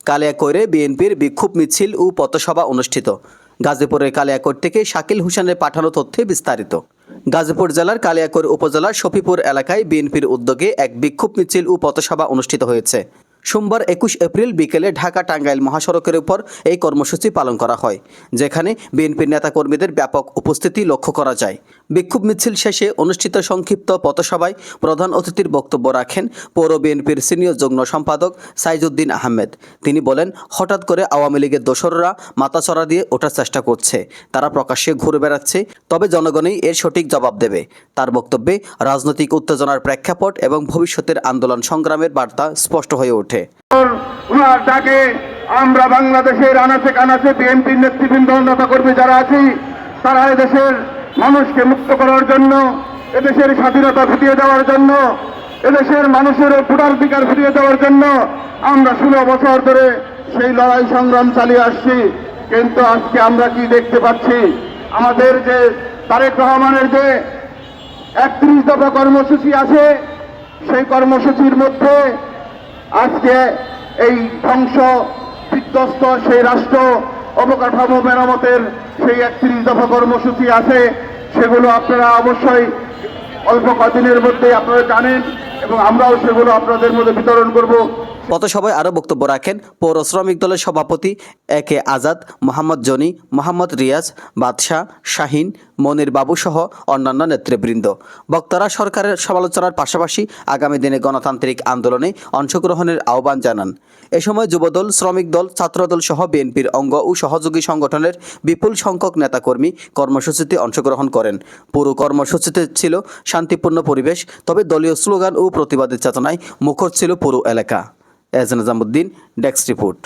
কালিয়াকৈরে বিএনপির বিক্ষোভ মিছিল ও পথসভা অনুষ্ঠিত। গাজীপুরের কালিয়াকৈর থেকে শাকিল হোসেনের পাঠানো তথ্যে বিস্তারিত। গাজীপুর জেলার কালিয়াকৈর উপজেলার শফিপুর এলাকায় বিএনপির উদ্যোগে এক বিক্ষোভ মিছিল ও পথসভা অনুষ্ঠিত হয়েছে। সোমবার 21 এপ্রিল বিকেলে ঢাকা টাঙ্গাইল মহাসড়কের উপর এই কর্মসূচি পালন করা হয়, যেখানে বিএনপির নেতাকর্মীদের ব্যাপক উপস্থিতি লক্ষ্য করা যায়। বিক্ষোভ মিছিল শেষে অনুষ্ঠিত সংক্ষিপ্ত পথসভায় প্রধান অতিথির বক্তব্য রাখেন পৌর বিএনপির সিনিয়র যুগ্ম সম্পাদক সাইজউদ্দিন আহমেদ। তিনি বলেন, হঠাৎ করে আওয়ামী লীগের দোসররা মাথাচড়া দিয়ে ওঠার চেষ্টা করছে, তারা প্রকাশ্যে ঘুরে বেড়াচ্ছে, তবে জনগণই এর সঠিক জবাব দেবে। তার বক্তব্যে রাজনৈতিক উত্তেজনার প্রেক্ষাপট এবং ভবিষ্যতের আন্দোলন সংগ্রামের বার্তা স্পষ্ট হয়ে ওঠে। ওনার ডাকে আমরা বাংলাদেশের আনাচে কানাচে বিএনপির নেতৃবৃন্দ নেতাকর্মী যারা আছি, তারা এদেশের মানুষকে মুক্ত করার জন্য, এদেশের স্বাধীনতা ফিরিয়ে দেওয়ার জন্য, এদেশের মানুষের ভোটাধিকার ফিরিয়ে দেওয়ার জন্য আমরা 16 বছর ধরে সেই লড়াই সংগ্রাম চালিয়ে আসছি। কিন্তু আজকে আমরা কি দেখতে পাচ্ছি? আমাদের যে তারেক রহমানের যে 31 দফা কর্মসূচি আছে, সেই কর্মসূচির মধ্যে আজকে এই ধ্বংস বিধ্বস্ত সেই রাষ্ট্র অবকাঠামো মেরামতের সেই 31 দফা কর্মসূচি আছে, সেগুলো আপনারা অবশ্যই অল্প কদিনের মধ্যে আপনারা জানেন এবং আমরাও সেগুলো আপনাদের মধ্যে বিতরণ করব। পথসভায় আরও বক্তব্য রাখেন পৌর শ্রমিক দলের সভাপতি একে আজাদ, মোহাম্মদ জনি, মোহাম্মদ রিয়াজ, বাদশাহ, শাহিন, মনির বাবু সহ অন্যান্য নেতৃবৃন্দ। বক্তারা সরকারের সমালোচনার পাশাপাশি আগামী দিনে গণতান্ত্রিক আন্দোলনে অংশগ্রহণের আহ্বান জানান। এ সময় যুবদল, শ্রমিক দল, ছাত্রদল সহ বিএনপির অঙ্গ ও সহযোগী সংগঠনের বিপুল সংখ্যক নেতাকর্মী কর্মসূচিতে অংশগ্রহণ করেন। পুরো কর্মসূচিতে ছিল শান্তিপূর্ণ পরিবেশ, তবে দলীয় স্লোগান ও প্রতিবাদের চেতনায় মুখর ছিল পুরো এলাকা। এহসান নিজামুদ্দিন, ডেস্ক রিপোর্ট।